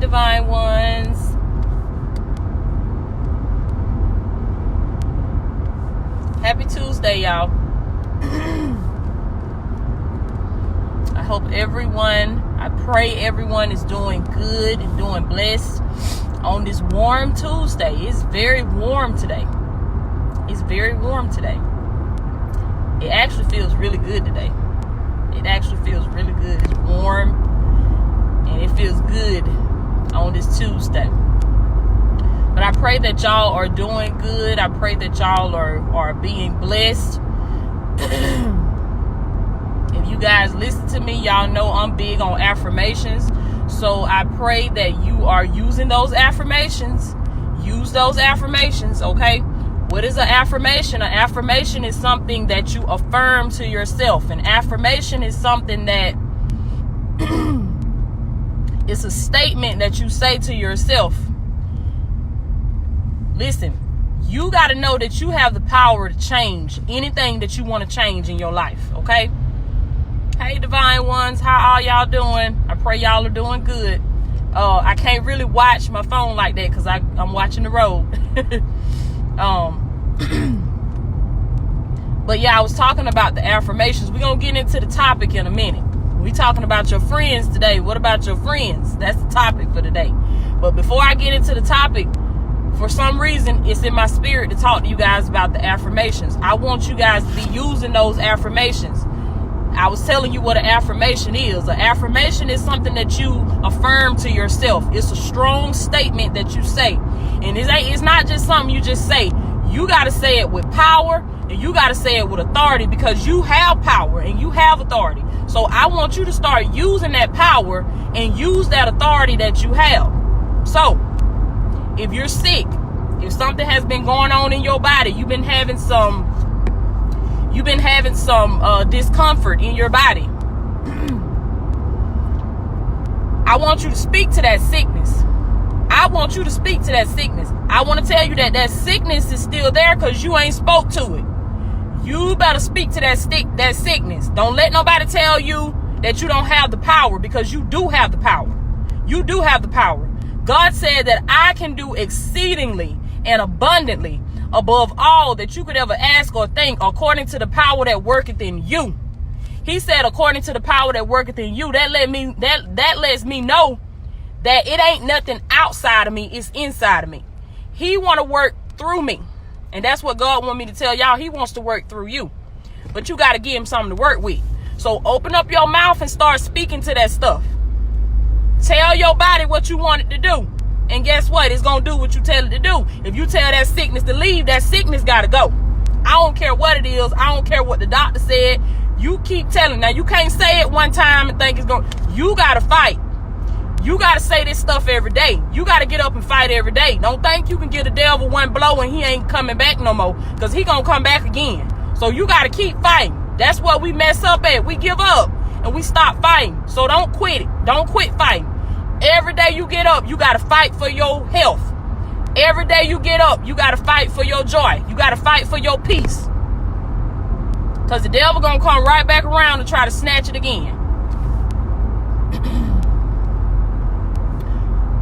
divine ones. Happy Tuesday, y'all. I hope I pray everyone is doing good and doing blessed on this warm Tuesday. It's very warm today. It's very warm today. It actually feels really good today. It actually feels really good. It's warm and it feels good on this Tuesday. But I pray that y'all are doing good. I pray that y'all are being blessed. If you guys listen to me, y'all know I'm big on affirmations. So I pray that you are using those affirmations. Use those affirmations, okay? What is an affirmation? An affirmation is something that you affirm to yourself. An affirmation is something that it's a statement that you say to yourself. Listen, you got to know that you have the power to change anything that you want to change in your life, okay? Hey, divine ones, how are y'all doing? I pray y'all are doing good. I can't really watch my phone like that because I'm watching the road. But yeah, I was talking about the affirmations. We're going to get into the topic in a minute. We talking about your friends today. What about your friends? That's the topic for today. But before I get into the topic, for some reason, it's in my spirit to talk to you guys about the affirmations. I want you guys to be using those affirmations. I was telling you what an affirmation is. An affirmation is something that you affirm to yourself. It's a strong statement that you say. And it's not just something you just say. You got to say it with power and you got to say it with authority because you have power and you have authority. So I want you to start using that power and use that authority that you have. So if you're sick, if something has been going on in your body, you've been having some discomfort in your body, I want you to speak to that sickness. I want you to speak to that sickness. I want to tell you that sickness is still there because you ain't spoke to it. You better speak to that sickness. Don't let nobody tell you that you don't have the power because you do have the power. You do have the power. God said that I can do exceedingly and abundantly above all that you could ever ask or think according to the power that worketh in you. He said according to the power that worketh in you. That lets me know that it ain't nothing outside of me, it's inside of me. He want to work through me. And that's what God want me to tell y'all. He wants to work through you. But you got to give him something to work with. So open up your mouth and start speaking to that stuff. Tell your body what you want it to do. And guess what? It's going to do what you tell it to do. If you tell that sickness to leave, that sickness got to go. I don't care what it is. I don't care what the doctor said. You keep telling. Now, you can't say it one time and think it's going to. You got to fight. You got to say this stuff every day. You got to get up and fight every day. Don't think you can get the devil one blow and he ain't coming back no more because he going to come back again. So you got to keep fighting. That's what we mess up at. We give up and we stop fighting. So don't quit it. Don't quit fighting. Every day you get up, you got to fight for your health. Every day you get up, you got to fight for your joy. You got to fight for your peace. Because the devil going to come right back around and try to snatch it again.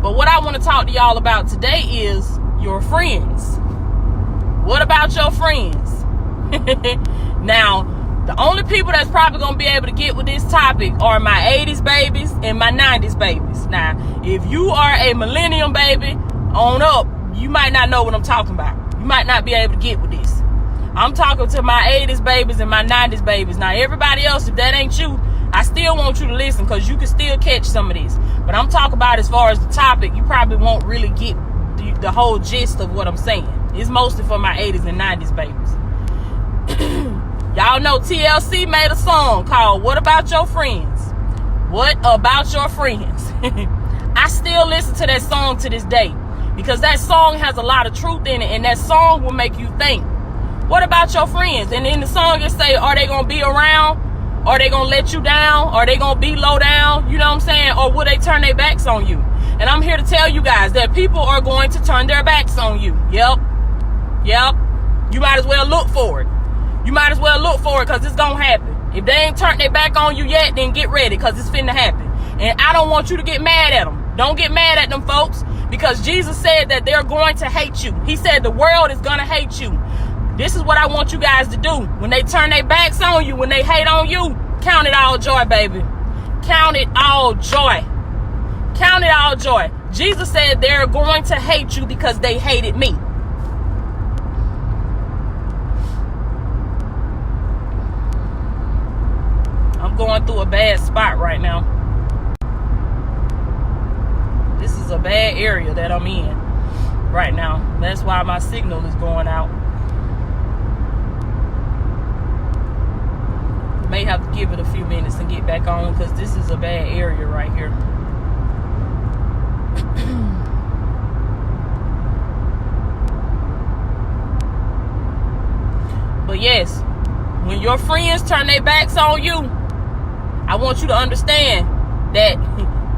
But what I want to talk to y'all about today is your friends. What about your friends? Now, the only people that's probably going to be able to get with this topic are my 80s babies and my 90s babies. Now, if you are a millennium baby on up, you might not know what I'm talking about. You might not be able to get with this. I'm talking to my 80s babies and my 90s babies. Now, everybody else, if that ain't you, I still want you to listen because you can still catch some of this. But I'm talking about as far as the topic, you probably won't really get the whole gist of what I'm saying. It's mostly for my 80s and 90s babies. Y'all know TLC made a song called What About Your Friends? What About Your Friends? I still listen to that song to this day because that song has a lot of truth in it and that song will make you think. What about your friends? And in the song it say, are they going to be around? Are they going to let you down? Are they going to be low down? You know what I'm saying? Or will they turn their backs on you? And I'm here to tell you guys that people are going to turn their backs on you. Yep. You might as well look for it. You might as well look for it because it's going to happen. If they ain't turned their back on you yet, then get ready because it's finna happen. And I don't want you to get mad at them. Don't get mad at them folks, because Jesus said that they're going to hate you. He said the world is going to hate you. This is what I want you guys to do. When they turn their backs on you, when they hate on you, count it all joy, baby. Count it all joy. Count it all joy. Jesus said they're going to hate you because they hated me. I'm going through a bad spot right now. This is a bad area that I'm in right now. That's why my signal is going out. May have to give it a few minutes and get back on, because this is a bad area right here. But yes, when your friends turn their backs on you, I want you to understand that,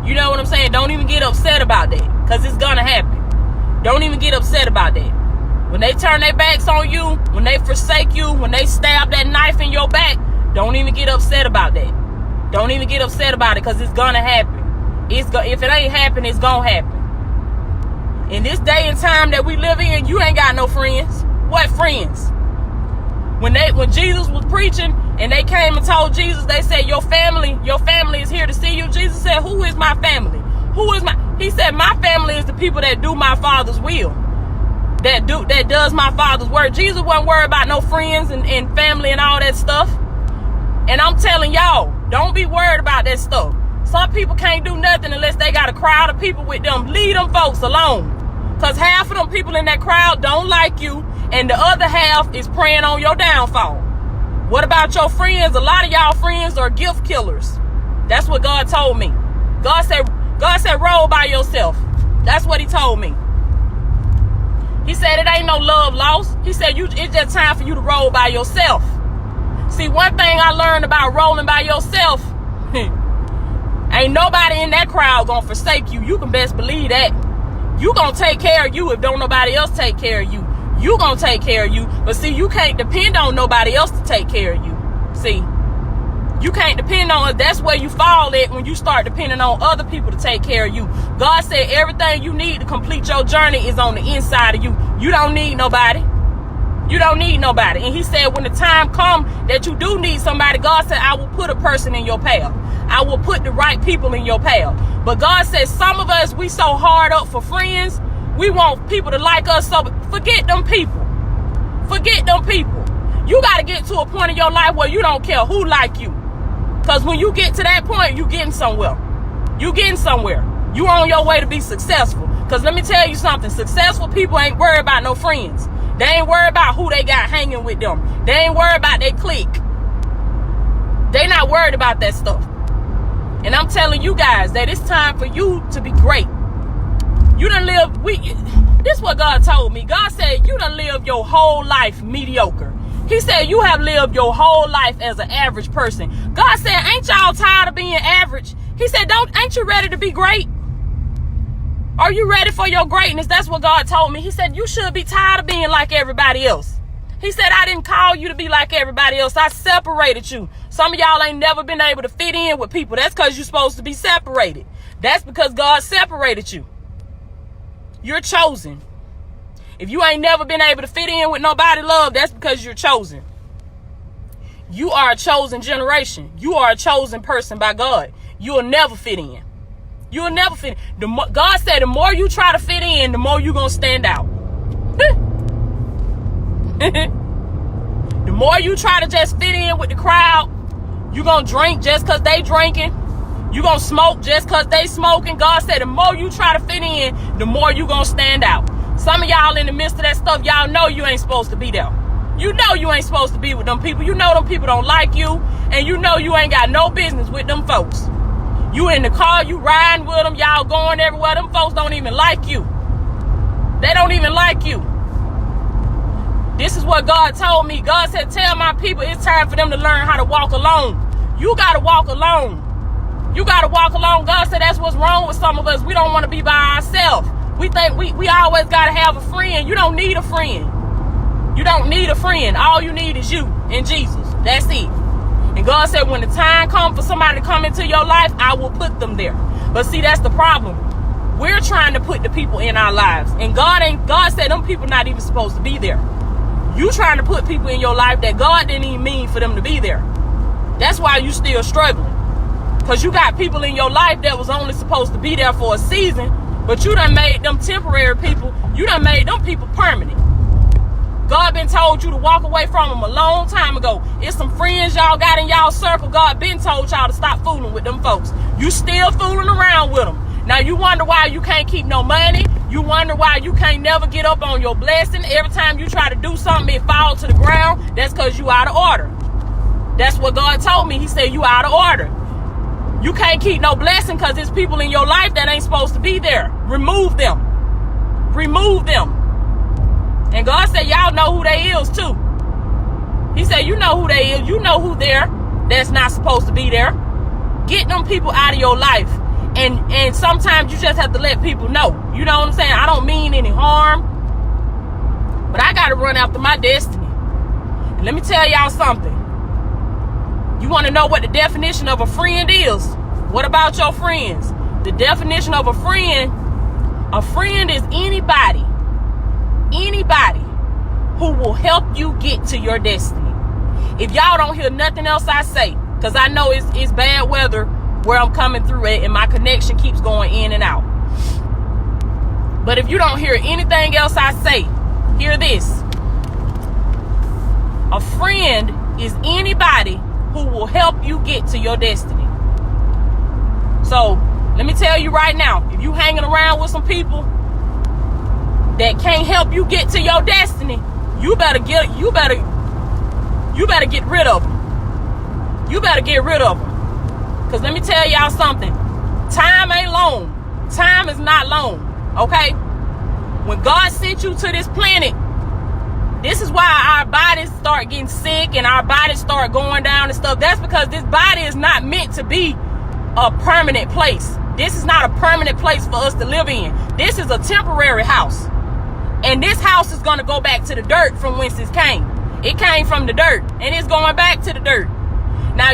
you know what I'm saying? Don't even get upset about that, because it's gonna happen. Don't even get upset about that. When they turn their backs on you, when they forsake you, when they stab that knife in your back, don't even get upset about that. Don't even get upset about it, because it's gonna happen. If it ain't happen, it's gonna happen. In this day and time that we live in, you ain't got no friends. What friends? When Jesus was preaching and they came and told Jesus, they said, your family is here to see you. Jesus said, who is my family? He said, my family is the people that do my Father's will. That does my Father's word. Jesus wasn't worried about no friends and family and all that stuff. And I'm telling y'all, don't be worried about that stuff. Some people can't do nothing unless they got a crowd of people with them. Leave them folks alone. Because half of them people in that crowd don't like you, and the other half is praying on your downfall. What about your friends? A lot of y'all friends are gift killers. That's what God told me. God said roll by yourself. That's what he told me. He said it ain't no love lost. He said it's just time for you to roll by yourself. See, one thing I learned about rolling by yourself, ain't nobody in that crowd gonna forsake you. You can best believe that. You gonna take care of you if don't nobody else take care of you. You gonna take care of you. But see, you can't depend on nobody else to take care of you. See, you can't depend on it. That's where you fall at when you start depending on other people to take care of you. God said everything you need to complete your journey is on the inside of you. You don't need nobody. You don't need nobody. And he said when the time comes that you do need somebody, God said, I will put a person in your path. I will put the right people in your path. But God says some of us, we so hard up for friends. We want people to like us. So forget them people. Forget them people. You got to get to a point in your life where you don't care who like you. Because when you get to that point, you getting somewhere. You getting somewhere. You on your way to be successful. Because let me tell you something. Successful people ain't worried about no friends. They ain't worried about who they got hanging with them. They ain't worried about their clique. They not worried about that stuff. And I'm telling you guys that it's time for you to be great. You done live, this is what God told me. God said you done lived your whole life mediocre. He said you have lived your whole life as an average person. God said, ain't y'all tired of being average? He said, ain't you ready to be great? Are you ready for your greatness? That's what God told me. He said, you should be tired of being like everybody else. He said, I didn't call you to be like everybody else. I separated you. Some of y'all ain't never been able to fit in with people. That's because you're supposed to be separated. That's because God separated you. You're chosen. If you ain't never been able to fit in with nobody, love, that's because you're chosen. You are a chosen generation. You are a chosen person by God. You will never fit in. You will never fit in. God said the more you try to fit in, the more you're going to stand out. The more you try to just fit in with the crowd, you're going to drink just because they drinking. You're going to smoke just because they smoking. God said the more you try to fit in, the more you're going to stand out. Some of y'all in the midst of that stuff, y'all know you ain't supposed to be there. You know you ain't supposed to be with them people. You know them people don't like you. And you know you ain't got no business with them folks. You in the car, you riding with them, y'all going everywhere. Them folks don't even like you. They don't even like you. This is what God told me. God said, tell my people it's time for them to learn how to walk alone. You got to walk alone. You got to walk alone. God said that's what's wrong with some of us. We don't want to be by ourselves. We think we always got to have a friend. You don't need a friend. You don't need a friend. All you need is you and Jesus. That's it. And God said when the time comes for somebody to come into your life, I will put them there. But see, that's the problem. We're trying to put the people in our lives. And God said them people not even supposed to be there. You trying to put people in your life that God didn't even mean for them to be there. That's why you still struggling. Because you got people in your life that was only supposed to be there for a season, but you done made them temporary people. You done made them people permanent. God been told you to walk away from them a long time ago. It's some friends y'all got in y'all circle. God been told y'all to stop fooling with them folks. You still fooling around with them. Now you wonder why you can't keep no money. You wonder why you can't never get up on your blessing. Every time you try to do something, it falls to the ground. That's because you out of order. That's what God told me. He said you out of order. You can't keep no blessing because there's people in your life that ain't supposed to be there. Remove them. Remove them. And God said y'all know who they is too. He said you know who they is. You know who there that's not supposed to be there. Get them people out of your life. And sometimes you just have to let people know. You know what I'm saying? I don't mean any harm. But I got to run after my destiny. And let me tell y'all something. You want to know what the definition of a friend is? What about your friends? The definition of a friend is anybody who will help you get to your destiny. If y'all don't hear nothing else I say, because I know it's bad weather where I'm coming through at, and my connection keeps going in and out. But if you don't hear anything else I say, hear this. A friend is anybody who will help you get to your destiny. So let me tell you right now, if you hanging around with some people that can't help you get to your destiny, you better get rid of them. You better get rid of them. Because let me tell y'all something. Time ain't long. Time is not long. Okay? When God sent you to this planet, this is why our bodies start getting sick and our bodies start going down and stuff. That's because this body is not meant to be a permanent place. This is not a permanent place for us to live in. This is a temporary house. And this house is going to go back to the dirt from whence it came. It came from the dirt and it's going back to the dirt. Now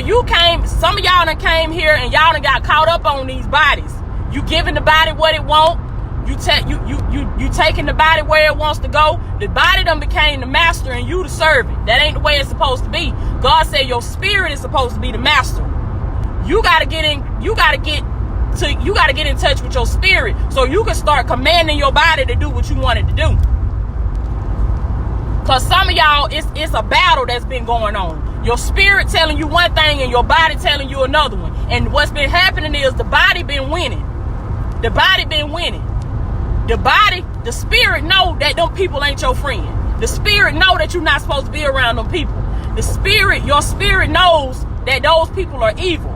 some of y'all done came here and y'all done got caught up on these bodies. You giving the body what it want. You taking the body where it wants to go. The body done became the master and you the servant. That ain't the way it's supposed to be. God said your spirit is supposed to be the master. You gotta get in touch with your spirit so you can start commanding your body to do what you want it to do. Cause some of y'all, it's a battle that's been going on. Your spirit telling you one thing and your body telling you another one. And what's been happening is the body been winning. The body been winning. The spirit know that them people ain't your friend. The spirit know that you're not supposed to be around them people. Your spirit knows that those people are evil.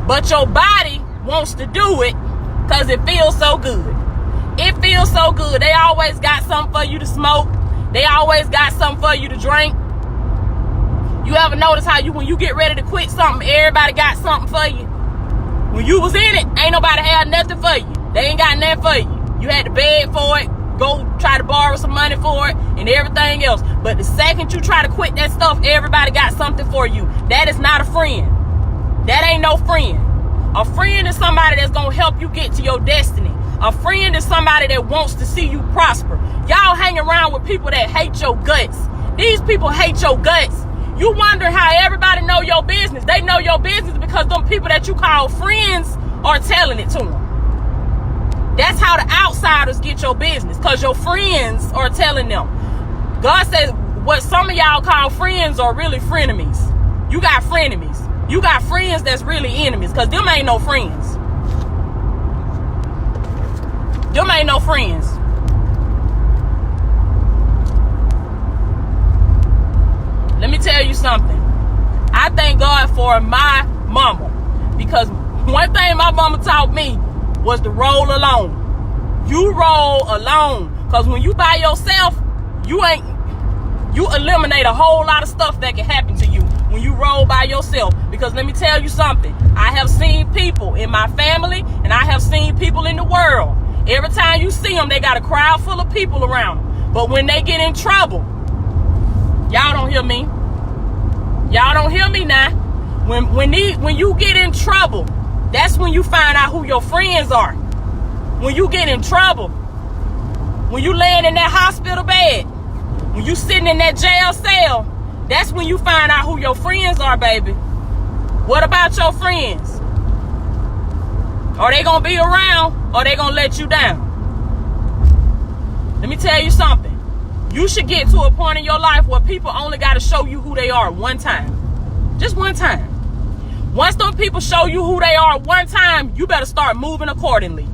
But your body wants to do it because it feels so good. It feels so good. They always got something for you to smoke. They always got something for you to drink. You ever notice how when you get ready to quit something, everybody got something for you? When you was in it, ain't nobody had nothing for you. They ain't got nothing for you. You had to beg for it, go try to borrow some money for it, and everything else. But the second you try to quit that stuff, everybody got something for you. That is not a friend. That ain't no friend. A friend is somebody that's going to help you get to your destiny. A friend is somebody that wants to see you prosper. Y'all hang around with people that hate your guts. These people hate your guts. You wonder how everybody know your business. They know your business because them people that you call friends are telling it to them. That's how the outsiders get your business, because your friends are telling them. God says what some of y'all call friends are really frenemies. You got frenemies. You got friends that's really enemies, because them ain't no friends. Them ain't no friends. Let me tell you something. I thank God for my mama, because one thing my mama taught me was to roll alone. You roll alone, because when you by yourself, you eliminate a whole lot of stuff that can happen to you when you roll by yourself. Because let me tell you something, I have seen people in my family and I have seen people in the world. Every time you see them, they got a crowd full of people around them. But when they get in trouble, y'all don't hear me. Y'all don't hear me now. When you get in trouble, that's when you find out who your friends are. When you get in trouble, when you laying in that hospital bed, when you sitting in that jail cell, that's when you find out who your friends are, baby. What about your friends? Are they gonna be around or they gonna let you down? Let me tell you something. You should get to a point in your life where people only gotta show you who they are one time. Just one time. Once those people show you who they are one time, you better start moving accordingly.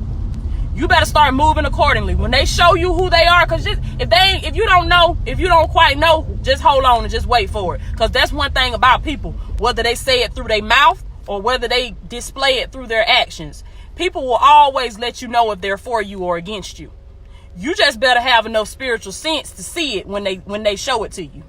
You better start moving accordingly. When they show you who they are, because if you don't quite know, just hold on and just wait for it. Because that's one thing about people, whether they say it through their mouth or whether they display it through their actions. People will always let you know if they're for you or against you. You just better have enough spiritual sense to see it when they show it to you.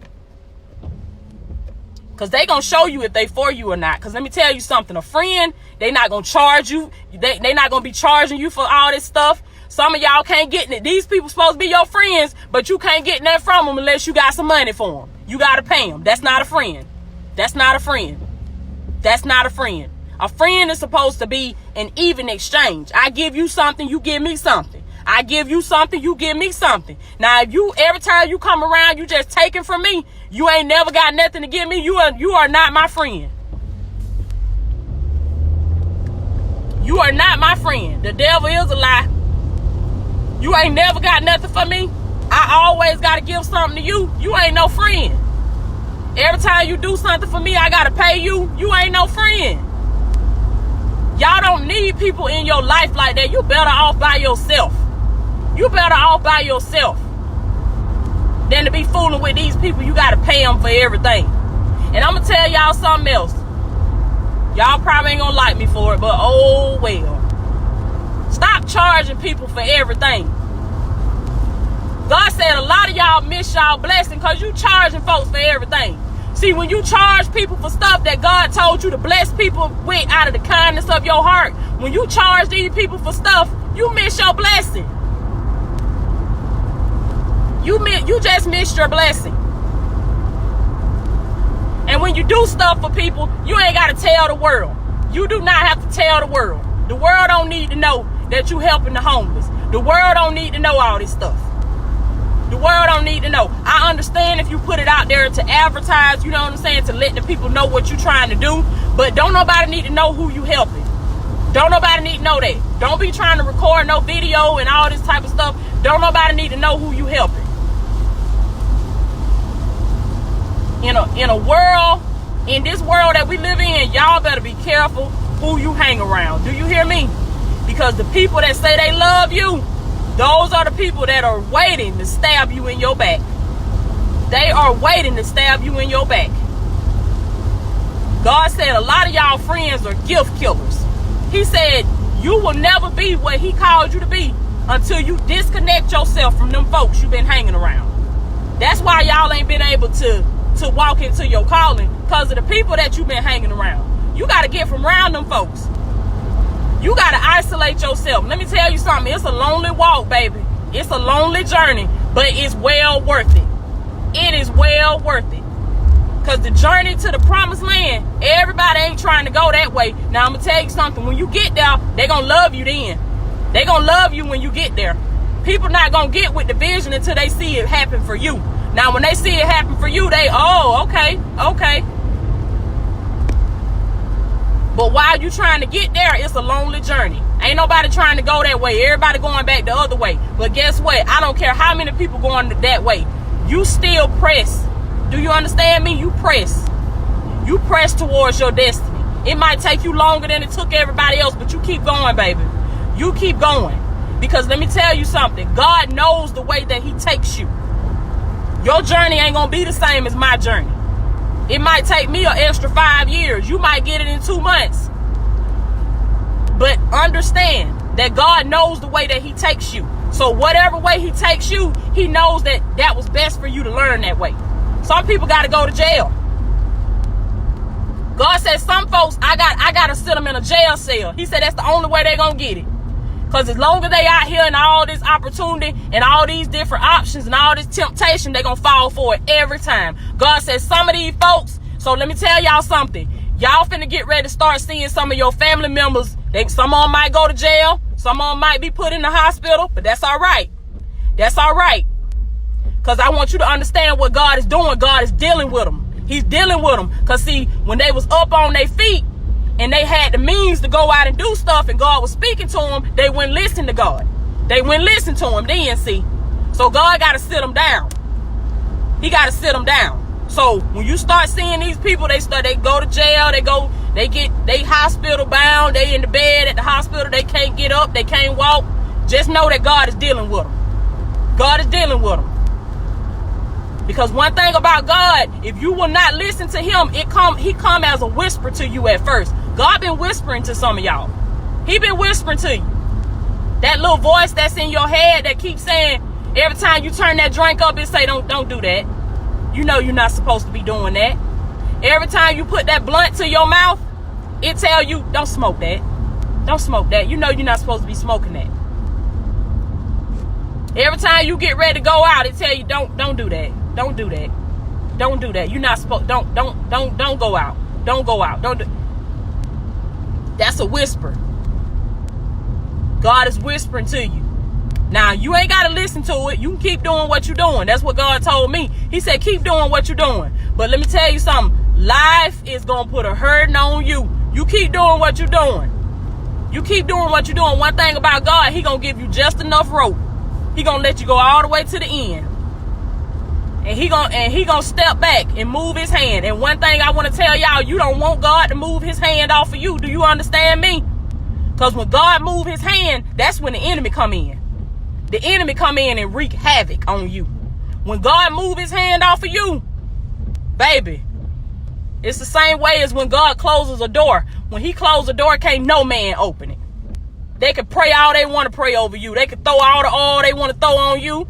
Because they going to show you if they for you or not. Because let me tell you something. A friend, they not going to charge you. They not going to be charging you for all this stuff. Some of y'all can't get it. These people supposed to be your friends, but you can't get nothing from them unless you got some money for them. You got to pay them. That's not a friend. That's not a friend. That's not a friend. A friend is supposed to be an even exchange. I give you something, you give me something. I give you something, you give me something. Now, if you every time you come around, you just taking from me, you ain't never got nothing to give me. You are not my friend. You are not my friend. The devil is a lie. You ain't never got nothing for me. I always got to give something to you. You ain't no friend. Every time you do something for me, I got to pay you. You ain't no friend. Y'all don't need people in your life like that. You better off by yourself. You better off by yourself than to be fooling with these people. You got to pay them for everything. And I'm going to tell y'all something else. Y'all probably ain't going to like me for it, but oh well. Stop charging people for everything. God said a lot of y'all miss y'all blessing because you charging folks for everything. See, when you charge people for stuff that God told you to bless people with out of the kindness of your heart, when you charge these people for stuff, you miss your blessing. You just missed your blessing. And when you do stuff for people, you ain't got to tell the world. You do not have to tell the world. The world don't need to know that you helping the homeless. The world don't need to know all this stuff. The world don't need to know. I understand if you put it out there to advertise, you know what I'm saying, to let the people know what you're trying to do. But don't nobody need to know who you helping. Don't nobody need to know that. Don't be trying to record no video and all this type of stuff. Don't nobody need to know who you helping. In this world that we live in, y'all better be careful who you hang around. Do you hear me? Because the people that say they love you, those are the people that are waiting to stab you in your back. They are waiting to stab you in your back. God said a lot of y'all friends are gift killers. He said you will never be what he called you to be until you disconnect yourself from them folks you've been hanging around. That's why y'all ain't been able to walk into your calling, because of the people that you've been hanging around. You got to get from around them folks. You got to isolate yourself. Let me tell you something. It's a lonely walk, baby. It's a lonely journey, but it's well worth it. It is well worth it. Because the journey to the promised land, everybody ain't trying to go that way. Now, I'm going to tell you something. When you get there, they're going to love you then. They're going to love you when you get there. People not going to get with the vision until they see it happen for you. Now, when they see it happen for you, they, okay. But while you trying to get there, it's a lonely journey. Ain't nobody trying to go that way. Everybody going back the other way. But guess what? I don't care how many people going that way. You still press. Do you understand me? You press. You press towards your destiny. It might take you longer than it took everybody else, but you keep going, baby. You keep going. Because let me tell you something. God knows the way that he takes you. Your journey ain't going to be the same as my journey. It might take me an extra 5 years. You might get it in 2 months. But understand that God knows the way that he takes you. So whatever way he takes you, he knows that was best for you to learn that way. Some people got to go to jail. God said some folks, I got to sit them in a jail cell. He said that's the only way they're going to get it. Because as long as they out here and all this opportunity and all these different options and all this temptation, they're going to fall for it every time. God says some of these folks, so let me tell y'all something. Y'all finna get ready to start seeing some of your family members. Some of them might go to jail. Some of them might be put in the hospital, but that's all right. That's all right. Because I want you to understand what God is doing. God is dealing with them. He's dealing with them. Because see, when they was up on their feet and they had the means to go out and do stuff and God was speaking to them, they wouldn't listen to God. They wouldn't listen to him then, see. So God got to sit them down. He got to sit them down. So when you start seeing these people, they go to jail, they hospital bound, they in the bed at the hospital, they can't get up, they can't walk. Just know that God is dealing with them. God is dealing with them. Because one thing about God, if you will not listen to him, he come as a whisper to you at first. God been whispering to some of y'all. He been whispering to you. That little voice that's in your head that keeps saying, every time you turn that drink up, it say, don't do that. You know you're not supposed to be doing that. Every time you put that blunt to your mouth, it tell you, don't smoke that. Don't smoke that. You know you're not supposed to be smoking that. Every time you get ready to go out, it tell you, don't do that. Don't do that. Don't do that. You're not supposed, don't go out. Don't go out. Don't do. That's a whisper. God is whispering to you. Now, you ain't got to listen to it. You can keep doing what you're doing. That's what God told me. He said, keep doing what you're doing. But let me tell you something. Life is going to put a hurting on you. You keep doing what you're doing. You keep doing what you're doing. One thing about God, he going to give you just enough rope. He going to let you go all the way to the end. And he gonna step back and move his hand. And one thing I want to tell y'all, you don't want God to move his hand off of you. Do you understand me? Because when God move his hand, that's when the enemy come in. The enemy come in and wreak havoc on you. When God move his hand off of you, baby, it's the same way as when God closes a door. When he closes a door, can't no man open it. They can pray all they want to pray over you. They can throw all the oil they want to throw on you.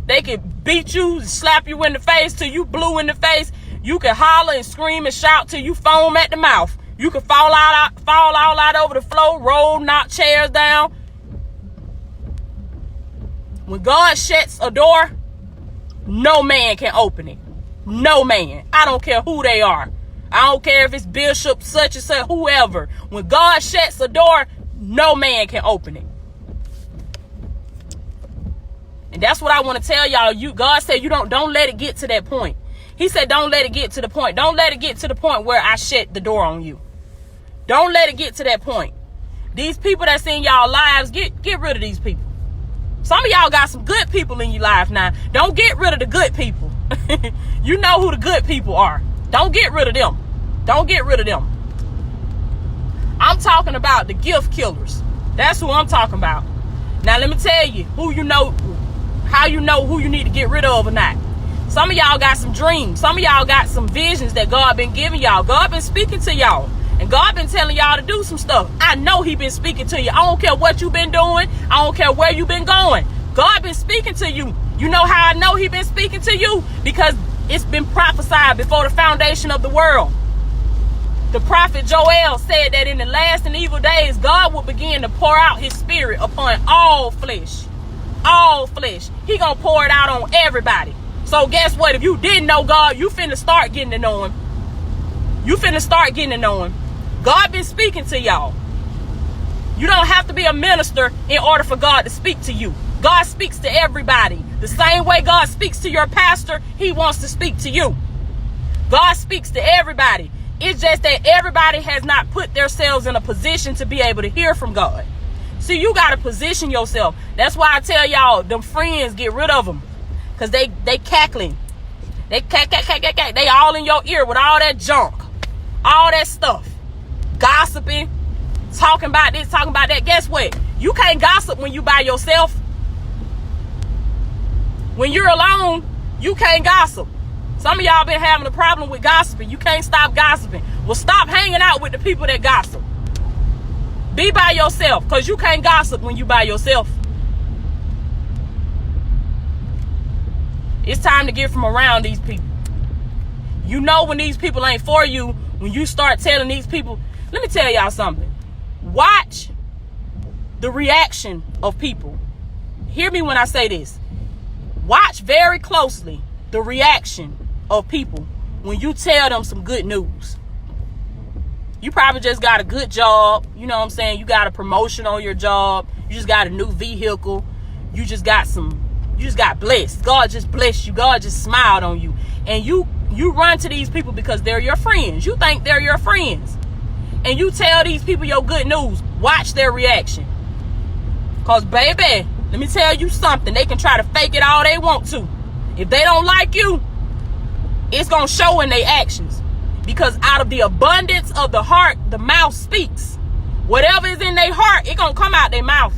They can beat you, slap you in the face till you blue in the face. You can holler and scream and shout till you foam at the mouth. You can fall all out over the floor, roll, knock chairs down. When God shuts a door, no man can open it. No man. I don't care who they are. I don't care if it's bishop, such and such, whoever. When God shuts a door, no man can open it. And that's what I want to tell y'all. God said, don't let it get to that point. He said, don't let it get to the point. Don't let it get to the point where I shut the door on you. Don't let it get to that point. These people that's in y'all lives, get rid of these people. Some of y'all got some good people in your life now. Don't get rid of the good people. You know who the good people are. Don't get rid of them. Don't get rid of them. I'm talking about the gift killers. That's who I'm talking about. Now let me tell you who you know, how you know who you need to get rid of or not. Some of y'all got some dreams. Some of y'all got some visions that God been giving y'all. God been speaking to y'all. And God been telling y'all to do some stuff. I know he been speaking to you. I don't care what you been doing. I don't care where you been going. God been speaking to you. You know how I know he been speaking to you? Because it's been prophesied before the foundation of the world. The prophet Joel said that in the last and evil days, God will begin to pour out his spirit upon all flesh. All flesh. He gonna pour it out on everybody. So guess what? If you didn't know God, you finna start getting to know him. You finna start getting to know him. God been speaking to y'all. You don't have to be a minister in order for God to speak to you. God speaks to everybody. The same way God speaks to your pastor, he wants to speak to you. God speaks to everybody. It's just that everybody has not put themselves in a position to be able to hear from God. See, you got to position yourself. That's why I tell y'all, them friends, get rid of them. Because they cackling. They cack. They all in your ear with all that junk. All that stuff. Gossiping. Talking about this, talking about that. Guess what? You can't gossip when you by yourself. When you're alone, you can't gossip. Some of y'all been having a problem with gossiping. You can't stop gossiping. Well, stop hanging out with the people that gossip. Be by yourself, because you can't gossip when you by yourself. It's time to get from around these people. You know when these people ain't for you, when you start telling these people. Let me tell y'all something. Watch the reaction of people. Hear me when I say this. Watch very closely the reaction of people when you tell them some good news. You probably just got a good job. You know what I'm saying? You got a promotion on your job. You just got a new vehicle. You just got blessed. God just blessed you. God just smiled on you. And you run to these people because they're your friends. You think they're your friends. And you tell these people your good news. Watch their reaction. Because, baby, let me tell you something. They can try to fake it all they want to. If they don't like you, it's going to show in their actions. Because out of the abundance of the heart, the mouth speaks. Whatever is in their heart, it's going to come out their mouth.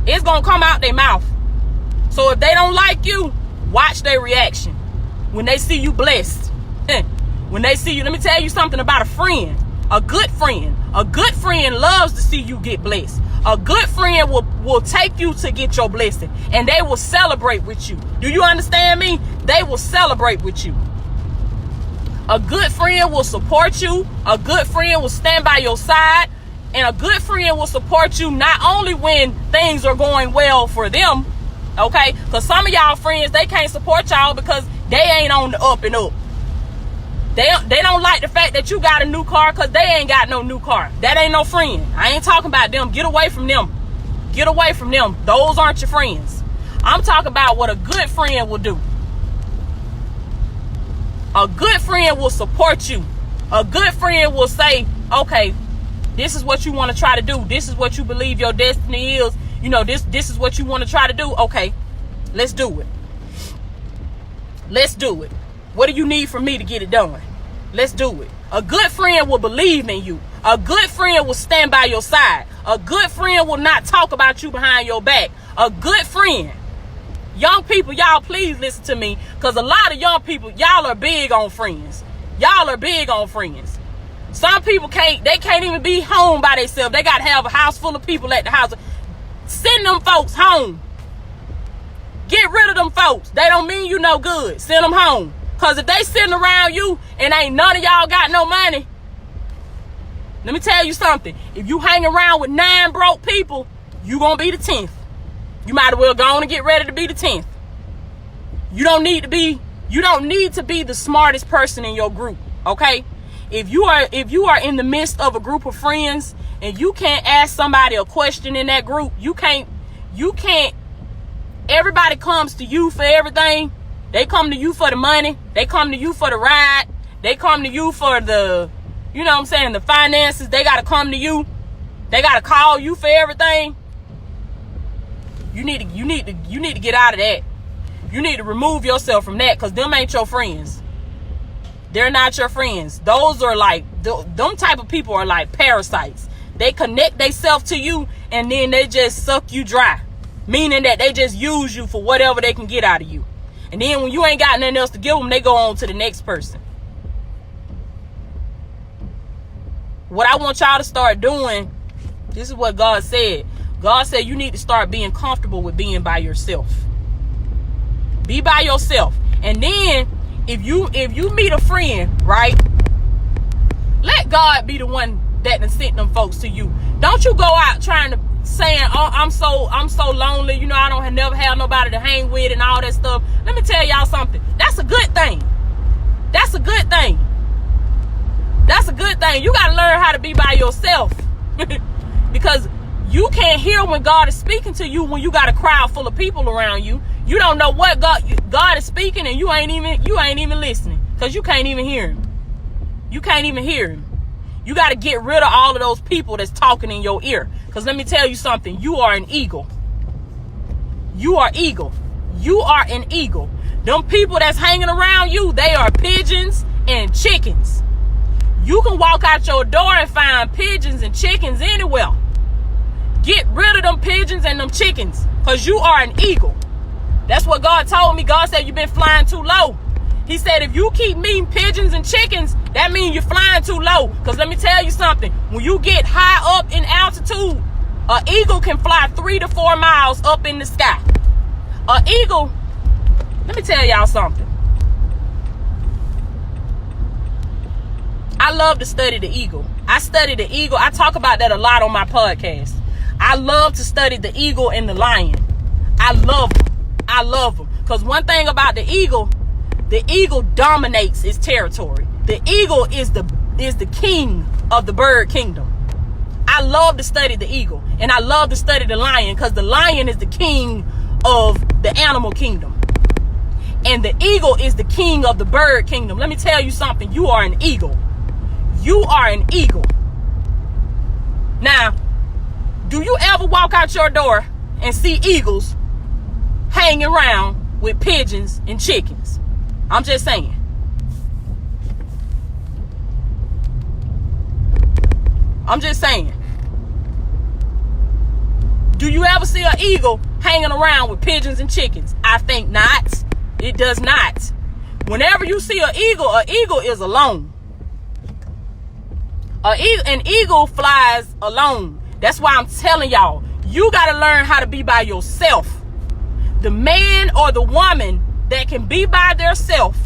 It's going to come out their mouth. So if they don't like you, watch their reaction. When they see you blessed. When they see you, let me tell you something about a friend. A good friend. A good friend loves to see you get blessed. A good friend will take you to get your blessing. And they will celebrate with you. Do you understand me? They will celebrate with you. A good friend will support you. A good friend will stand by your side. And a good friend will support you not only when things are going well for them, okay? Because some of y'all friends, they can't support y'all because they ain't on the up and up. They don't like the fact that you got a new car because they ain't got no new car. That ain't no friend. I ain't talking about them. Get away from them. Get away from them. Those aren't your friends. I'm talking about what a good friend will do. A good friend will support you. A good friend will say, okay, this is what you want to try to do. This is what you believe your destiny is. You know, this is what you want to try to do. Okay, let's do it. Let's do it. What do you need from me to get it done? Let's do it. A good friend will believe in you. A good friend will stand by your side. A good friend will not talk about you behind your back. A good friend. Young people, y'all please listen to me, because a lot of young people, y'all are big on friends. Y'all are big on friends. Some people can't even be home by themselves. They got to have a house full of people at the house. Send them folks home. Get rid of them folks. They don't mean you no good. Send them home. Because if they sitting around you and ain't none of y'all got no money, let me tell you something. If you hang around with 9 broke people, you going to be the 10th. You might as well go on and get ready to be the 10th. You don't need to be the smartest person in your group, okay? If you are in the midst of a group of friends and you can't ask somebody a question in that group, you can't, everybody comes to you for everything. They come to you for the money. They come to you for the ride. They come to you for the, you know what I'm saying, the finances. They got to come to you. They got to call you for everything. You need to get out of that. You need to remove yourself from that, because them ain't your friends. They're not your friends. Those are like, them type of people are like parasites. They connect themselves to you and then they just suck you dry. Meaning that they just use you for whatever they can get out of you. And then when you ain't got nothing else to give them, they go on to the next person. What I want y'all to start doing, this is what God said. God said you need to start being comfortable with being by yourself. Be by yourself. And then if you meet a friend, right? Let God be the one that done sent them folks to you. Don't you go out trying to saying, oh, I'm so lonely, you know, I don't never have nobody to hang with and all that stuff. Let me tell y'all something. That's a good thing. That's a good thing. That's a good thing. You got to learn how to be by yourself. Because you can't hear when God is speaking to you when you got a crowd full of people around you. You don't know what God is speaking, and you ain't even listening, because you can't even hear him. You can't even hear him. You got to get rid of all of those people that's talking in your ear. Because let me tell you something. You are an eagle. You are eagle. You are an eagle. Them people that's hanging around you, they are pigeons and chickens. You can walk out your door and find pigeons and chickens anywhere. Get rid of them pigeons and them chickens, because you are an eagle. That's what God told me. God said you've been flying too low. He said if you keep meeting pigeons and chickens, that means you're flying too low. Because let me tell you something. When you get high up in altitude, an eagle can fly 3 to 4 miles up in the sky. An eagle, let me tell y'all something. I love to study the eagle. I study the eagle. I talk about that a lot on my podcast. I love to study the eagle and the lion. I love them. I love them. Because one thing about the eagle dominates its territory. The eagle is is the king of the bird kingdom. I love to study the eagle, and I love to study the lion, because the lion is the king of the animal kingdom, and the eagle is the king of the bird kingdom. Let me tell you something. You are an eagle. You are an eagle. Now, do you ever walk out your door and see eagles hanging around with pigeons and chickens? I'm just saying. I'm just saying. Do you ever see an eagle hanging around with pigeons and chickens? I think not. It does not. Whenever you see an eagle is alone. An eagle flies alone. That's why I'm telling y'all, you got to learn how to be by yourself. The man or the woman that can be by themselves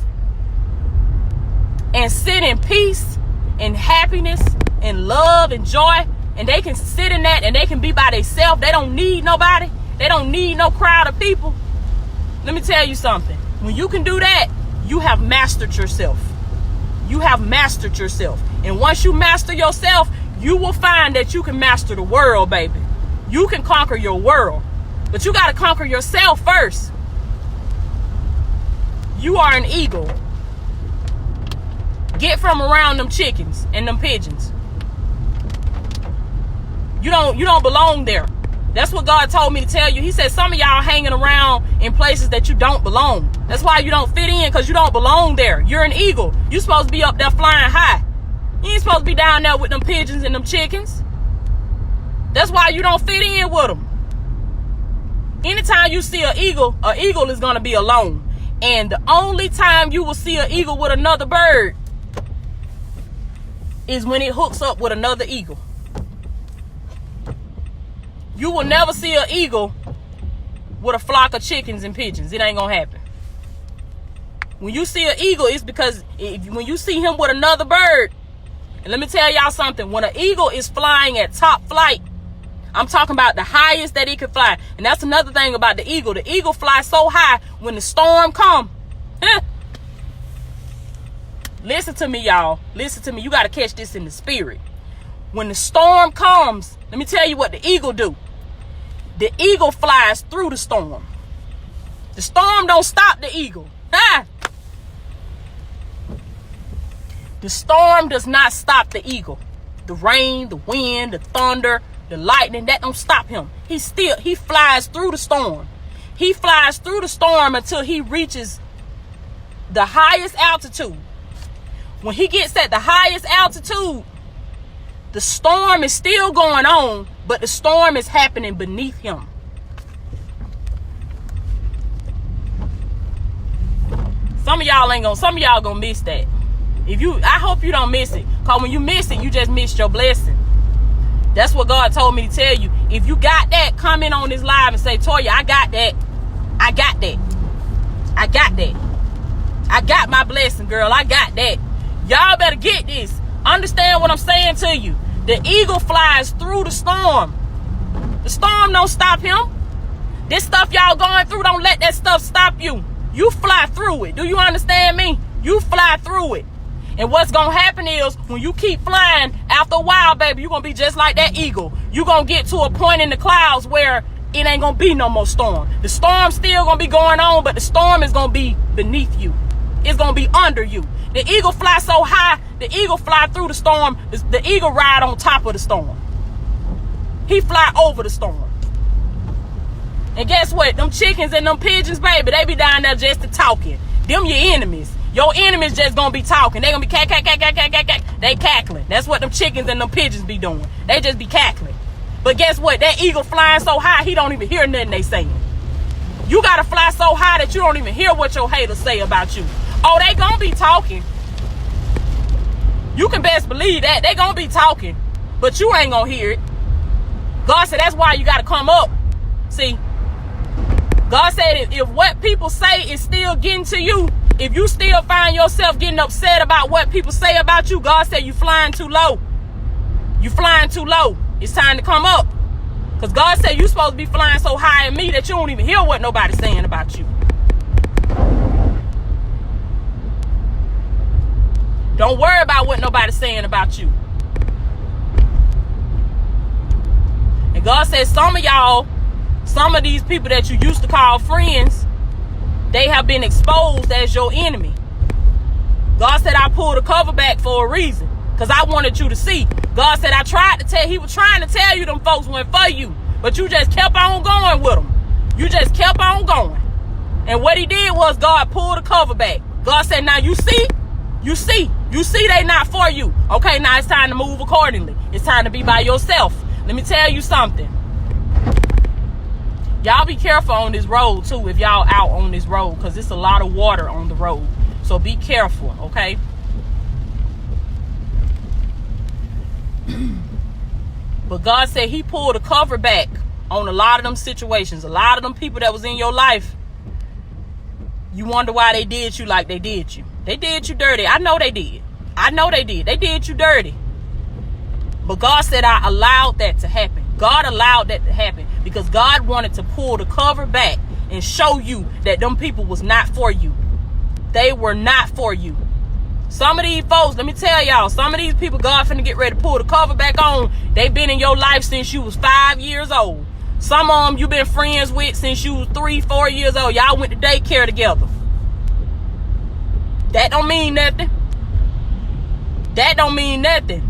and sit in peace and happiness and love and joy, and they can sit in that and they can be by themselves. They don't need nobody. They don't need no crowd of people. Let me tell you something. When you can do that, you have mastered yourself. You have mastered yourself. And once you master yourself, you will find that you can master the world, baby. You can conquer your world. But you got to conquer yourself first. You are an eagle. Get from around them chickens and them pigeons. You don't belong there. That's what God told me to tell you. He said some of y'all hanging around in places that you don't belong. That's why you don't fit in, because you don't belong there. You're an eagle. You're supposed to be up there flying high. You ain't supposed to be down there with them pigeons and them chickens. That's why you don't fit in with them. Anytime you see an eagle is going to be alone. And the only time you will see an eagle with another bird is when it hooks up with another eagle. You will never see an eagle with a flock of chickens and pigeons. It ain't going to happen. When you see an eagle, it's because when you see him with another bird, and let me tell y'all something, when an eagle is flying at top flight, I'm talking about the highest that it can fly. And that's another thing about the eagle. The eagle flies so high when the storm comes. Listen to me, y'all. Listen to me. You got to catch this in the spirit. When the storm comes, let me tell you what the eagle do. The eagle flies through the storm. The storm don't stop the eagle. The storm does not stop the eagle. The rain, the wind, the thunder, the lightning, that don't stop him. He flies through the storm. He flies through the storm until he reaches the highest altitude. When he gets at the highest altitude, the storm is still going on, but the storm is happening beneath him. Some of y'all gonna miss that. I hope you don't miss it. Because when you miss it, you just missed your blessing. That's what God told me to tell you. If you got that, comment on this live and say, Toya, I got that. I got that. I got that. I got my blessing, girl. I got that. Y'all better get this. Understand what I'm saying to you. The eagle flies through the storm. The storm don't stop him. This stuff y'all going through, don't let that stuff stop you. You fly through it. Do you understand me? You fly through it. And what's going to happen is when you keep flying, after a while, baby, you're going to be just like that eagle. You're going to get to a point in the clouds where it ain't going to be no more storm. The storm's still going to be going on, but the storm is going to be beneath you. It's going to be under you. The eagle fly so high, the eagle fly through the storm. The eagle ride on top of the storm. He fly over the storm. And guess what? Them chickens and them pigeons, baby, they be down there just to talking. Them your enemies. Your enemies just gonna be talking. They gonna be cack. They cackling. That's what them chickens and them pigeons be doing. They just be cackling. But guess what? That eagle flying so high, he don't even hear nothing they saying. You gotta fly so high that you don't even hear what your haters say about you. Oh, they gonna be talking. You can best believe that. They gonna be talking. But you ain't gonna hear it. God said that's why you gotta come up. See, God said if what people say is still getting to you, if you still find yourself getting upset about what people say about you, God said you flying too low. You flying too low. It's time to come up. Because God said you're supposed to be flying so high in me that you don't even hear what nobody's saying about you. Don't worry about what nobody's saying about you. And God says some of y'all, some of these people that you used to call friends, they have been exposed as your enemy. God said I pulled the cover back for a reason, because I wanted you to see. God said he was trying to tell you them folks weren't for you, but you just kept on going with them. You just kept on going. And what he did was God pulled the cover back. God said, now you see they not for you. Okay, now it's time to move accordingly. It's time to be by yourself. Let me tell you something. Y'all be careful on this road too if y'all out on this road, because it's a lot of water on the road. So be careful, okay? But God said he pulled the cover back on a lot of them situations. A lot of them people that was in your life. You wonder why they did you like they did you. They did you dirty. I know they did. They did you dirty. But God said I allowed that to happen. God allowed that to happen because God wanted to pull the cover back and show you that them people was not for you. They were not for you. Some of these folks, let me tell y'all, some of these people God finna get ready to pull the cover back on. They been in your life since you was 5 years old. Some of them you been friends with since you was 3, 4 years old. Y'all went to daycare together. That don't mean nothing. That don't mean nothing.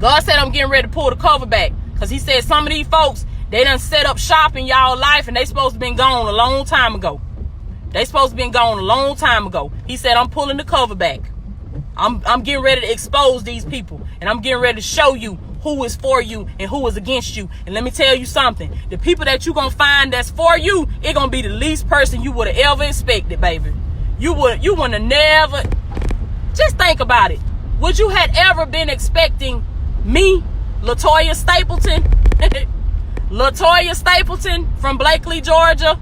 God said I'm getting ready to pull the cover back. Because he said some of these folks, they done set up shop in y'all life and they supposed to been gone a long time ago. They supposed to been gone a long time ago. He said I'm pulling the cover back. I'm getting ready to expose these people. And I'm getting ready to show you who is for you and who is against you. And let me tell you something. The people that you gonna find that's for you, it gonna be the least person you would have ever expected, baby. You would have never. Just think about it. Would you had ever been expecting me, Latoya Stapleton, Latoya Stapleton from Blakely, Georgia,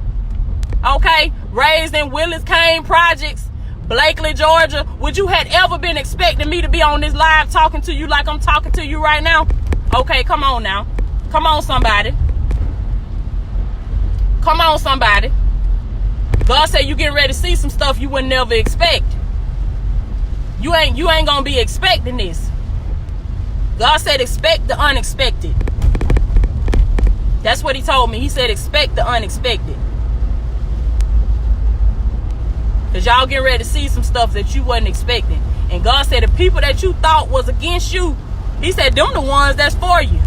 okay, raised in Willis Kane Projects, Blakely, Georgia, would you had ever been expecting me to be on this live talking to you like I'm talking to you right now? Okay, come on now. Come on, somebody. Come on, somebody. God said you getting ready to see some stuff you would never expect. You ain't gonna be expecting this. God said expect the unexpected. That's what he told me. He said expect the unexpected. Because y'all getting ready to see some stuff that you wasn't expecting. And God said the people that you thought was against you, he said them the ones that's for you.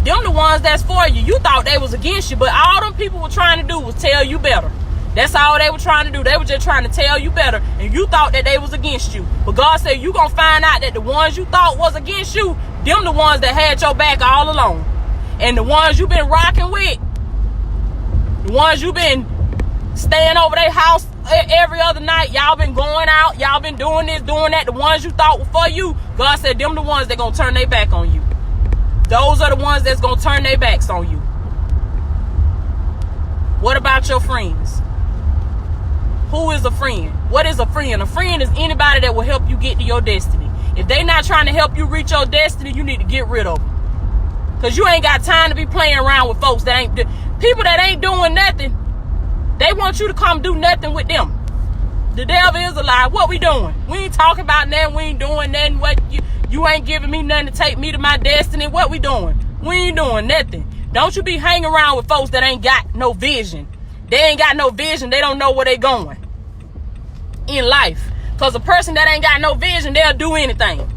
Them the ones that's for you. You thought they was against you, but all them people were trying to do was tell you better. That's all they were trying to do. They were just trying to tell you better. And you thought that they was against you. But God said you gonna find out that the ones you thought was against you, them the ones that had your back all along. And the ones you been rocking with, the ones you been staying over their house every other night, y'all been going out, y'all been doing this, doing that, the ones you thought were for you, God said them the ones that gonna turn their back on you. Those are the ones that's gonna turn their backs on you. What about your friends? Who is a friend? What is a friend? A friend is anybody that will help you get to your destiny. If they not trying to help you reach your destiny, you need to get rid of them. Because you ain't got time to be playing around with folks that ain't, people that ain't doing nothing. They want you to come do nothing with them. The devil is a lie. What we doing? We ain't talking about nothing. We ain't doing nothing. What you ain't giving me nothing to take me to my destiny. What we doing? We ain't doing nothing. Don't you be hanging around with folks that ain't got no vision. They ain't got no vision. They don't know where they going in life. Because a person that ain't got no vision, they'll do anything.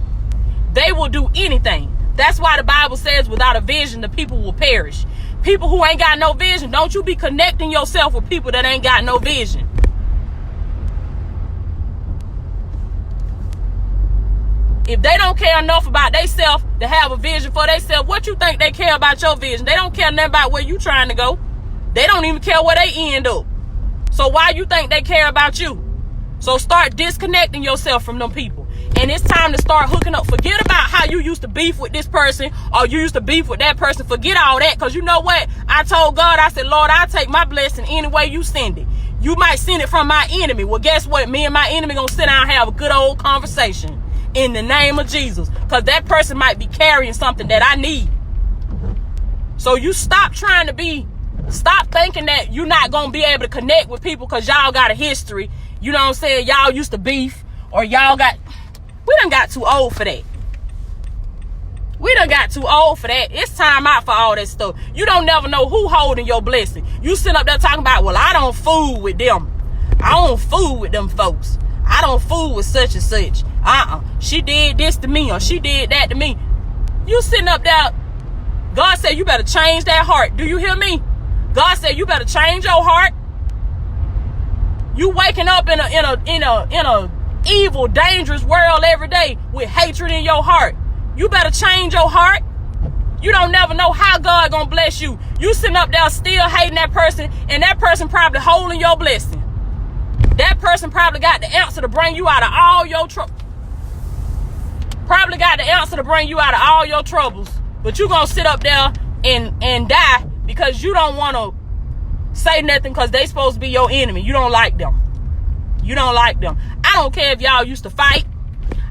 They will do anything. That's why the Bible says without a vision, the people will perish. People who ain't got no vision, don't you be connecting yourself with people that ain't got no vision. If they don't care enough about themselves to have a vision for themselves, what you think they care about your vision? They don't care nothing about where you trying to go. They don't even care where they end up. So why you think they care about you? So start disconnecting yourself from them people. And it's time to start hooking up. Forget about how you used to beef with this person or you used to beef with that person. Forget all that, because you know what? I told God, I said, Lord, I'll take my blessing any way you send it. You might send it from my enemy. Well, guess what? Me and my enemy going to sit down and have a good old conversation in the name of Jesus, because that person might be carrying something that I need. So you stop thinking that you're not going to be able to connect with people because y'all got a history. You know what I'm saying? Y'all used to beef, Or we done got too old for that. We done got too old for that. It's time out for all that stuff. You don't never know who holding your blessing. You sitting up there talking about, well, I don't fool with them. I don't fool with them folks. I don't fool with such and such. She did this to me, or she did that to me. You sitting up there. God said you better change that heart. Do you hear me? God said you better change your heart. You waking up in a evil, dangerous world every day with hatred in your heart. You better change your heart. You don't never know how God gonna bless you. You sitting up there still hating that person, and that person probably holding your blessing. That person probably got the answer to bring you out of all your troubles. Probably got the answer to bring you out of all your troubles. But you gonna sit up there and die because you don't want to say nothing because they supposed to be your enemy. You don't like them. You don't like them. I don't care if y'all used to fight.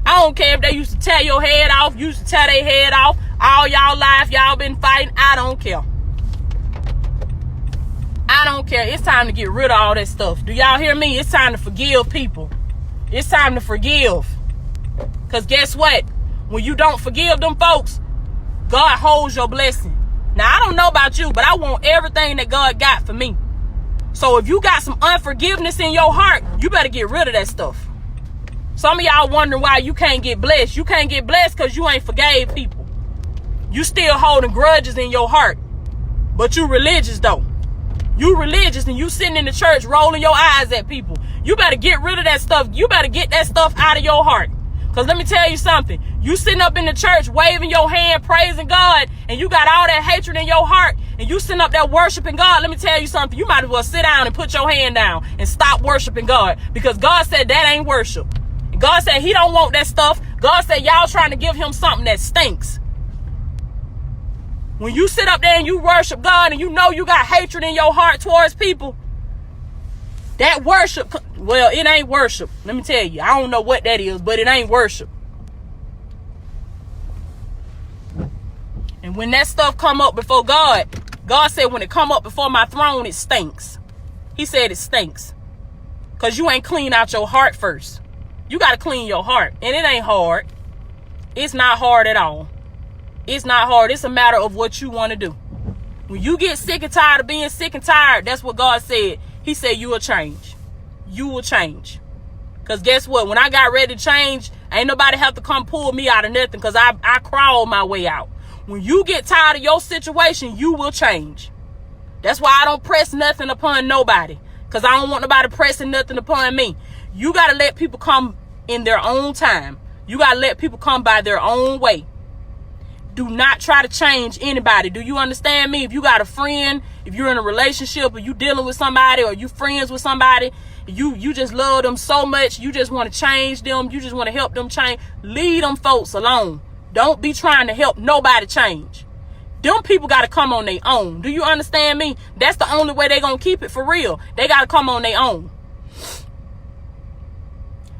I don't care if they used to tear your head off. Used to tear their head off. All y'all life y'all been fighting. I don't care. I don't care. It's time to get rid of all that stuff. Do y'all hear me? It's time to forgive people. It's time to forgive. Because guess what? When you don't forgive them folks, God holds your blessing. Now, I don't know about you, but I want everything that God got for me. So if you got some unforgiveness in your heart, you better get rid of that stuff. Some of y'all wondering why you can't get blessed. You can't get blessed because you ain't forgave people. You still holding grudges in your heart. But you religious though. You religious and you sitting in the church rolling your eyes at people. You better get rid of that stuff. You better get that stuff out of your heart. Because let me tell you something. You sitting up in the church waving your hand, praising God, and you got all that hatred in your heart, and you sitting up there worshiping God. Let me tell you something. You might as well sit down and put your hand down and stop worshiping God. Because God said that ain't worship. God said he don't want that stuff. God said y'all trying to give him something that stinks. When you sit up there and you worship God and you know you got hatred in your heart towards people, that worship, well, it ain't worship. Let me tell you. I don't know what that is, but it ain't worship. And when that stuff come up before God, God said when it come up before my throne, it stinks. He said it stinks. Because you ain't clean out your heart first. You got to clean your heart. And it ain't hard. It's not hard at all. It's not hard. It's a matter of what you want to do. When you get sick and tired of being sick and tired, that's what God said. He said you will change. You will change. Because guess what? When I got ready to change, ain't nobody have to come pull me out of nothing because I crawled my way out. When you get tired of your situation, you will change. That's why I don't press nothing upon nobody. Because I don't want nobody pressing nothing upon me. You got to let people come in their own time. You got to let people come by their own way. Do not try to change anybody. Do you understand me? If you got a friend, if you're in a relationship, or you dealing with somebody, or you friends with somebody, you just love them so much, you just want to change them, you just want to help them change, leave them folks alone. Don't be trying to help nobody change. Them people got to come on their own. Do you understand me? That's the only way they're going to keep it for real. They got to come on their own.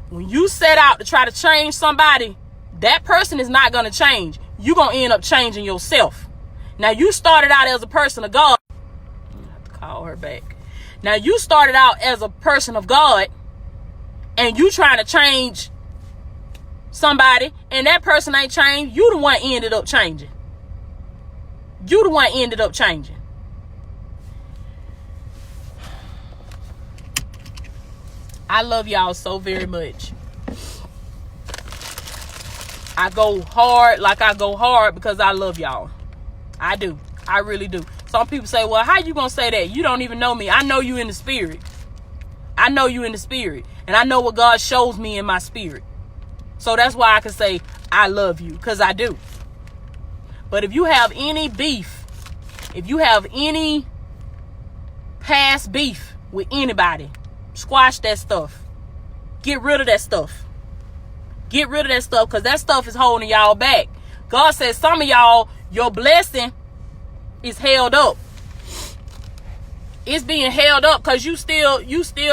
When you set out to try to change somebody, that person is not going to change. You're going to end up changing yourself. Now, you started out as a person of God. I have to call her back. Now, you started out as a person of God, and you trying to change somebody, and that person ain't changed. You the one ended up changing. You the one ended up changing. I love y'all so very much. I go hard like I go hard because I love y'all. I do. I really do. Some people say, well, how you gonna say that? You don't even know me. I know you in the spirit. I know you in the spirit. And I know what God shows me in my spirit. So that's why I can say I love you, because I do. But if you have any beef, if you have any past beef with anybody, squash that stuff. Get rid of that stuff. Get rid of that stuff, because that stuff is holding y'all back. God says some of y'all, your blessing is held up. It's being held up because you still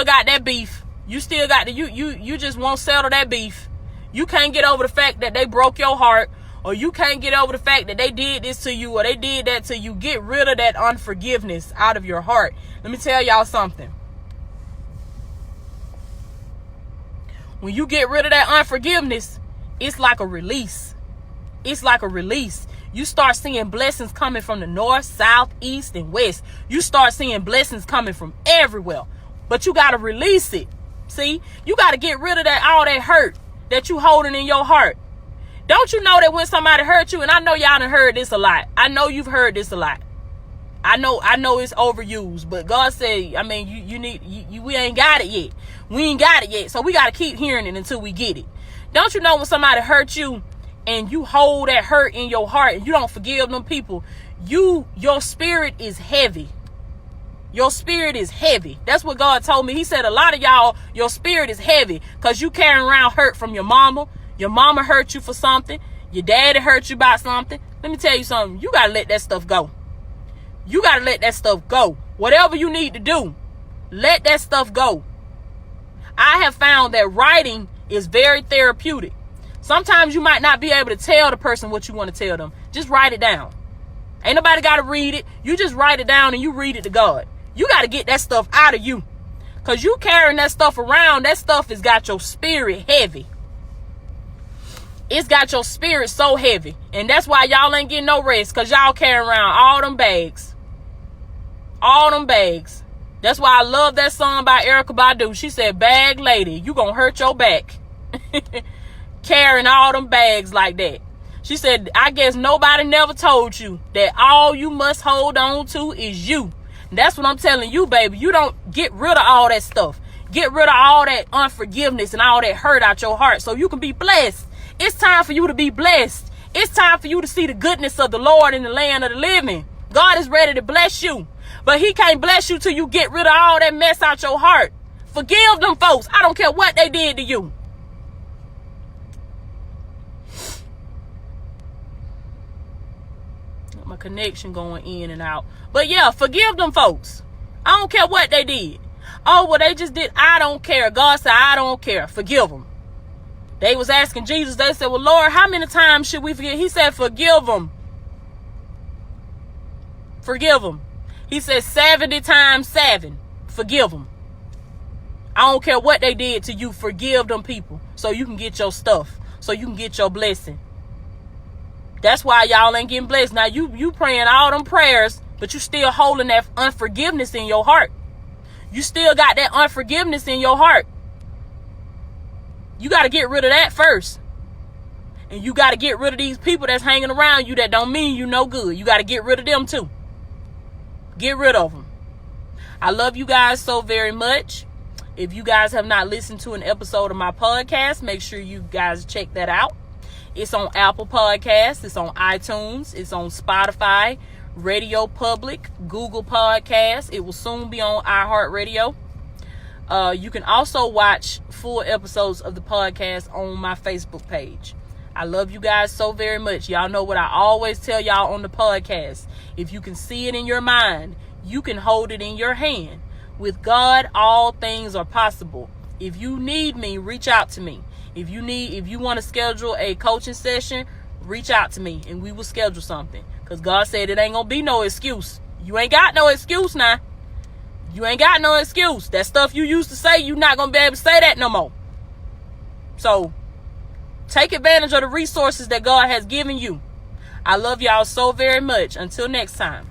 got that beef. You still got you just won't settle that beef. You can't get over the fact that they broke your heart, or you can't get over the fact that they did this to you or they did that to you. Get rid of that unforgiveness out of your heart. Let me tell y'all something. When you get rid of that unforgiveness, it's like a release. It's like a release. You start seeing blessings coming from the north, south, east, and west. You start seeing blessings coming from everywhere. But you got to release it. See, you got to get rid of all that hurt that you holding in your heart. Don't you know that when somebody hurt you, and I know y'all done heard this a lot. I know you've heard this a lot. I know it's overused, but God said, I mean, we ain't got it yet. We ain't got it yet. So we got to keep hearing it until we get it. Don't you know when somebody hurt you and you hold that hurt in your heart and you don't forgive them people, your spirit is heavy. Your spirit is heavy. That's what God told me. He said a lot of y'all, your spirit is heavy because you carrying around hurt from your mama. Your mama hurt you for something. Your daddy hurt you about something. Let me tell you something. You got to let that stuff go. You got to let that stuff go. Whatever you need to do, let that stuff go. I have found that writing is very therapeutic. Sometimes you might not be able to tell the person what you want to tell them. Just write it down. Ain't nobody got to read it. You just write it down and you read it to God. You got to get that stuff out of you. Because you carrying that stuff around, that stuff has got your spirit heavy. It's got your spirit so heavy. And that's why y'all ain't getting no rest. Because y'all carrying around all them bags. All them bags. That's why I love that song by Erykah Badu. She said, bag lady, you gonna hurt your back. Carrying all them bags like that. She said, I guess nobody never told you that all you must hold on to is you. That's what I'm telling you, baby. You don't get rid of all that stuff. Get rid of all that unforgiveness and all that hurt out your heart so you can be blessed. It's time for you to be blessed. It's time for you to see the goodness of the Lord in the land of the living. God is ready to bless you. But he can't bless you till you get rid of all that mess out your heart. Forgive them folks. I don't care what they did to you. My connection going in and out. But yeah, forgive them folks. I don't care what they did. Oh, well, they just did. I don't care. God said, I don't care. Forgive them. They was asking Jesus. They said, well, Lord, how many times should we forgive? He said, forgive them. Forgive them. He said 70 times 7. Forgive them. I don't care what they did to you. Forgive them people so you can get your stuff. So you can get your blessing. That's why y'all ain't getting blessed. Now you praying all them prayers, but you still holding that unforgiveness in your heart. You still got that unforgiveness in your heart. You got to get rid of that first. And you got to get rid of these people that's hanging around you that don't mean you no good. You got to get rid of them too. Get rid of them. I love you guys so very much. If you guys have not listened to an episode of my podcast, make sure you guys check that out. It's on Apple Podcasts. It's on iTunes. It's on Spotify, Radio Public, Google Podcasts. It will soon be on iHeartRadio. You can also watch full episodes of the podcast on my Facebook page. I love you guys so very much. Y'all know what I always tell y'all on the podcast. If you can see it in your mind, you can hold it in your hand. With God, all things are possible. If you need me, reach out to me. If you want to schedule a coaching session, reach out to me and we will schedule something. Because God said it ain't going to be no excuse. You ain't got no excuse now. You ain't got no excuse. That stuff you used to say, you're not going to be able to say that no more. So, take advantage of the resources that God has given you. I love y'all so very much. Until next time.